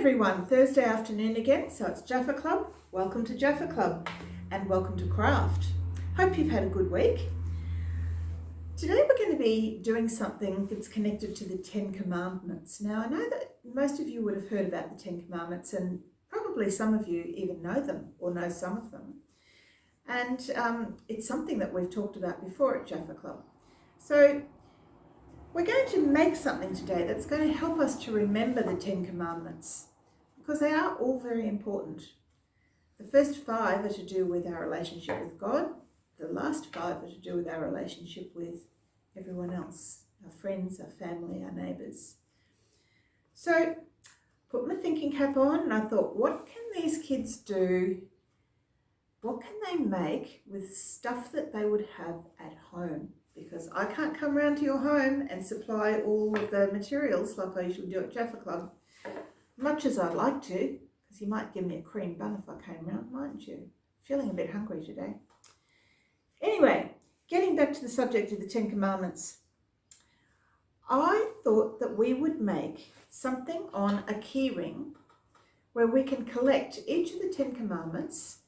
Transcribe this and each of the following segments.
everyone, Thursday afternoon again, so it's JAFFA Club. Welcome to JAFFA Club and welcome to Craft. Hope you've had a good week. Today we're going to be doing something that's connected to the 10 Commandments. Now I know that most of you would have heard about the 10 Commandments and probably some of you even know them or know some of them. And it's something that we've talked about before at JAFFA Club. So we're going to make something today that's going to help us to remember the 10 Commandments because they are all very important. The first 5 are to do with our relationship with God. The last 5 are to do with our relationship with everyone else, our friends, our family, our neighbours. So put my thinking cap on and I thought, what can these kids do? What can they make with stuff that they would have at home? Because I can't come round to your home and supply all of the materials like I usually do at JAFFA Club, much as I'd like to, because you might give me a cream bun if I came round, mightn't you? Feeling a bit hungry today. Anyway, getting back to the subject of the 10 Commandments, I thought that we would make something on a key ring where we can collect each of the 10 Commandments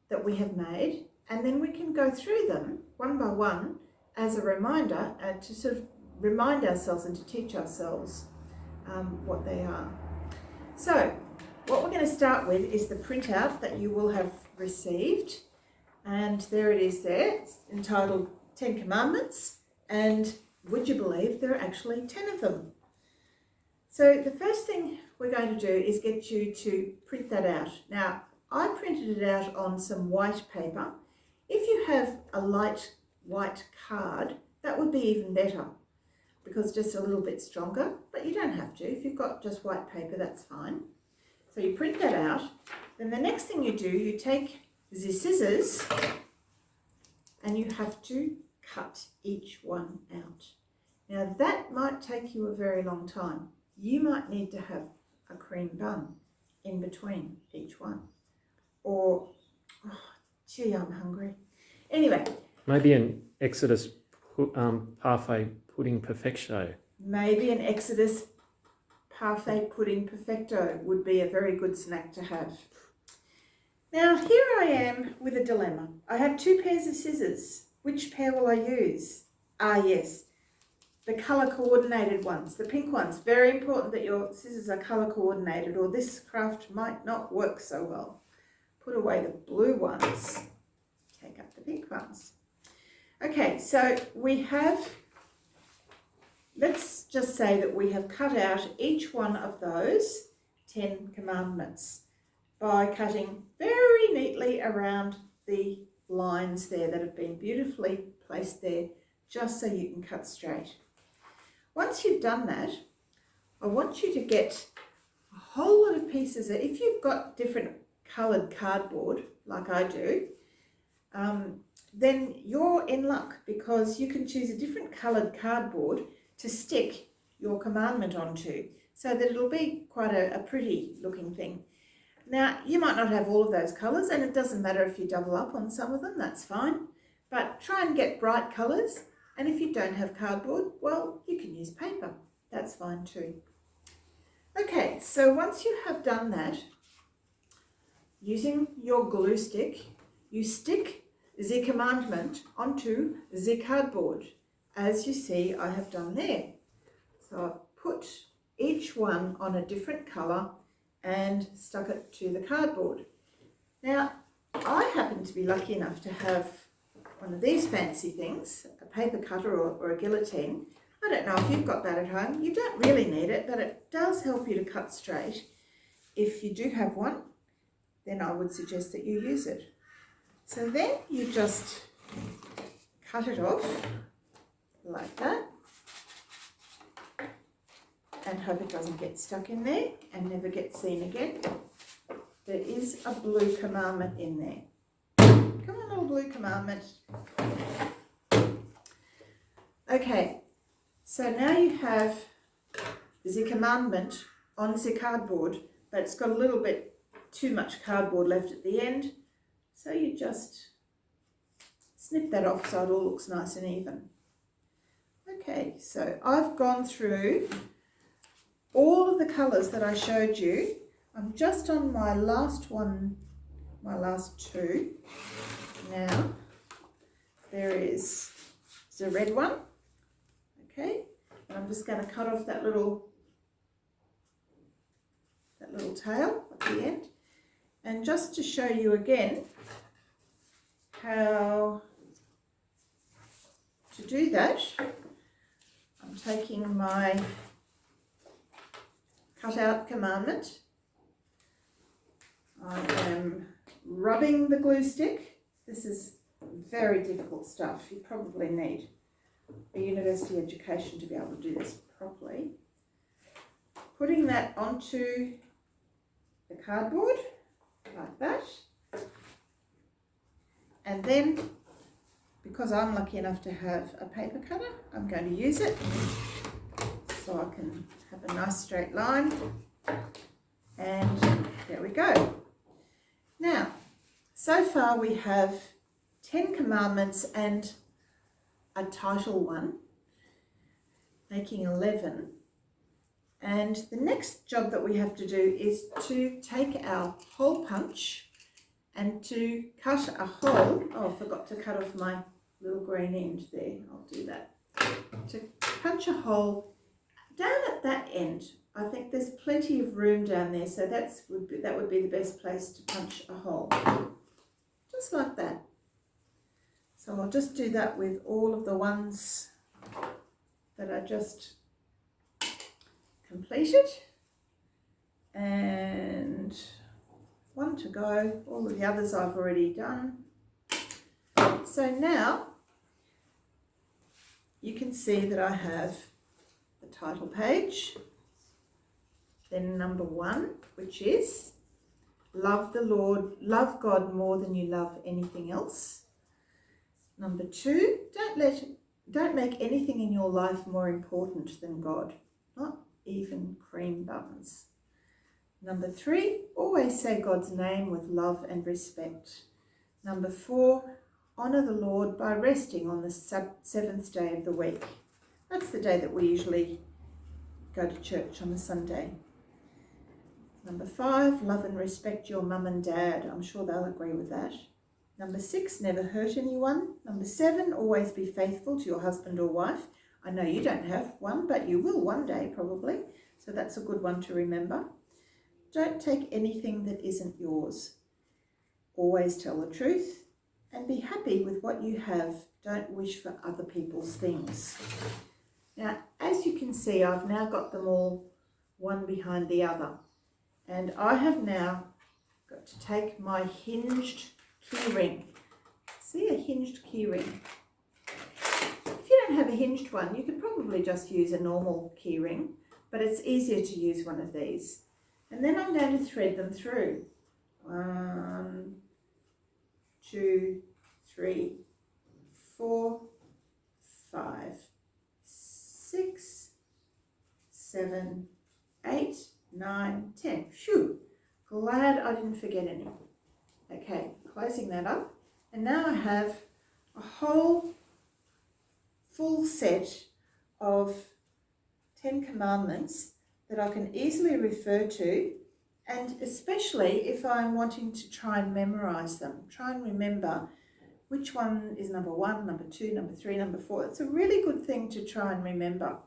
that we have made, and then we can go through them one by one as a reminder and to sort of remind ourselves and to teach ourselves what they are. So what we're going to start with is the printout that you will have received, and there it is there. It's entitled 10 Commandments, and would you believe there are actually 10 of them. So the first thing we're going to do is get you to print that out. Now I printed it out on some white paper. If you have a light white card, that would be even better because just a little bit stronger, but you don't have to. If you've got just white paper, that's fine. So you print that out. Then the next thing you do, you take the scissors and you have to cut each one out. Now that might take you a very long time. You might need to have a cream bun in between each one. Or, oh, gee, I'm hungry. Anyway. Maybe an Exodus parfait pudding perfecto. Maybe an Exodus parfait pudding perfecto would be a very good snack to have. Now here I am with a dilemma. I have 2 pairs of scissors. Which pair will I use? Ah yes, the colour coordinated ones, the pink ones. Very important that your scissors are colour coordinated or this craft might not work so well. Put away the blue ones, take up the pink ones. Okay, so we have, let's just say that we have cut out each one of those 10 commandments by cutting very neatly around the lines there that have been beautifully placed there, just so you can cut straight. Once you've done that, I want you to get a whole lot of pieces. If you've got different coloured cardboard, like I do, then you're in luck because you can choose a different coloured cardboard to stick your commandment onto so that it'll be quite a pretty looking thing. Now, you might not have all of those colours and it doesn't matter if you double up on some of them, that's fine. But try and get bright colours, and if you don't have cardboard, well, you can use paper. That's fine too. Okay, so once you have done that, using your glue stick, you stick the commandment onto the cardboard, as you see I have done there. So I've put each one on a different colour and stuck it to the cardboard. Now, I happen to be lucky enough to have one of these fancy things, a paper cutter or a guillotine. I don't know if you've got that at home. You don't really need it, but it does help you to cut straight. If you do have one, then I would suggest that you use it. So then you just cut it off like that and hope it doesn't get stuck in there and never get seen again. There is a blue commandment in there. Come on, little blue commandment. Okay, so now you have the commandment on the cardboard, but it's got a little bit too much cardboard left at the end. So you just snip that off so it all looks nice and even. Okay, so I've gone through all of the colours that I showed you I'm just on my last one, my last two. Now, there's a red one, okay, and I'm just going to cut off that little tail at the end. And just to show you again how to do that, I'm taking my cutout commandment. I am rubbing the glue stick. This is very difficult stuff. You probably need a university education to be able to do this properly. Putting that onto the cardboard like that. And then, because I'm lucky enough to have a paper cutter, I'm going to use it so I can have a nice straight line. And there we go. Now, so far we have 10 commandments and a title one, making 11. And the next job that we have to do is to take our hole punch and to cut a hole. Oh, I forgot to cut off my little green end there. I'll do that. To punch a hole down at that end. I think there's plenty of room down there, so that would be the best place to punch a hole. Just like that. So I'll just do that with all of the ones that I just completed. And one to go. All of the others I've already done. So now you can see that I have the title page. Then number 1, which is love the Lord, love God more than you love anything else. Number 2, don't make anything in your life more important than God, not even cream buns. Number 3, always say God's name with love and respect. Number 4, honour the Lord by resting on the 7th day of the week. That's the day that we usually go to church on a Sunday. Number 5, love and respect your mum and dad. I'm sure they'll agree with that. Number 6, never hurt anyone. Number 7, always be faithful to your husband or wife. I know you don't have one, but you will one day probably. So that's a good one to remember. Don't take anything that isn't yours. Always tell the truth and be happy with what you have. Don't wish for other people's things. Now, as you can see, I've now got them all one behind the other. And I have now got to take my hinged key ring. See, a hinged key ring. If you don't have a hinged one, you could probably just use a normal key ring, but it's easier to use one of these. And then I'm going to thread them through. 1, 2, 3, 4, 5, 6, 7, 8, 9, 10. Phew, glad I didn't forget any. Okay, closing that up. And now I have a whole full set of 10 commandments that I can easily refer to, and especially if I'm wanting to try and memorize them, try and remember which one is number 1, number 2, number 3, number 4. It's a really good thing to try and remember.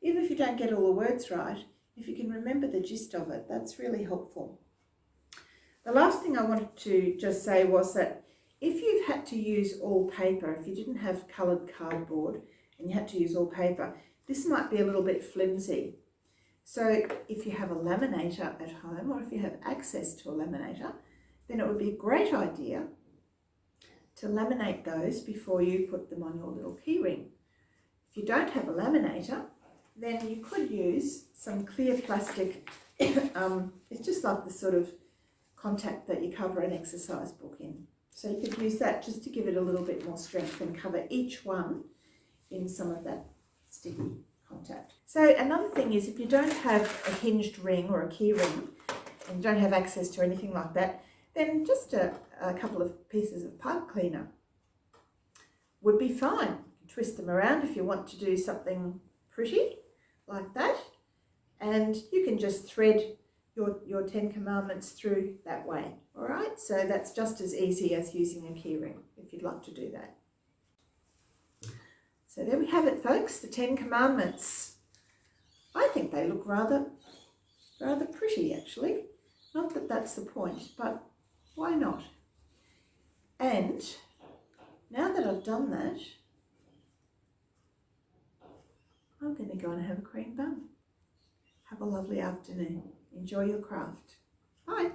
Even if you don't get all the words right, if you can remember the gist of it, that's really helpful. The last thing I wanted to just say was that if you've had to use all paper, if you didn't have coloured cardboard and you had to use all paper, this might be a little bit flimsy. So if you have a laminator at home, or if you have access to a laminator, then it would be a great idea to laminate those before you put them on your little key ring. If you don't have a laminator, then you could use some clear plastic. It's just like the sort of contact that you cover an exercise book in. So you could use that just to give it a little bit more strength and cover each one in some of that sticky contact. So another thing is, if you don't have a hinged ring or a key ring and you don't have access to anything like that, then just a couple of pieces of pipe cleaner would be fine. Twist them around if you want to do something pretty like that, and you can just thread your 10 commandments through that way. All right, so that's just as easy as using a keyring if you'd like to do that. So there we have it, folks, the 10 commandments. I think they look rather pretty, actually. Not that that's the point, but why not? And now that I've done that, I'm going to go and have a cream bun. Have a lovely afternoon. Enjoy your craft. Bye.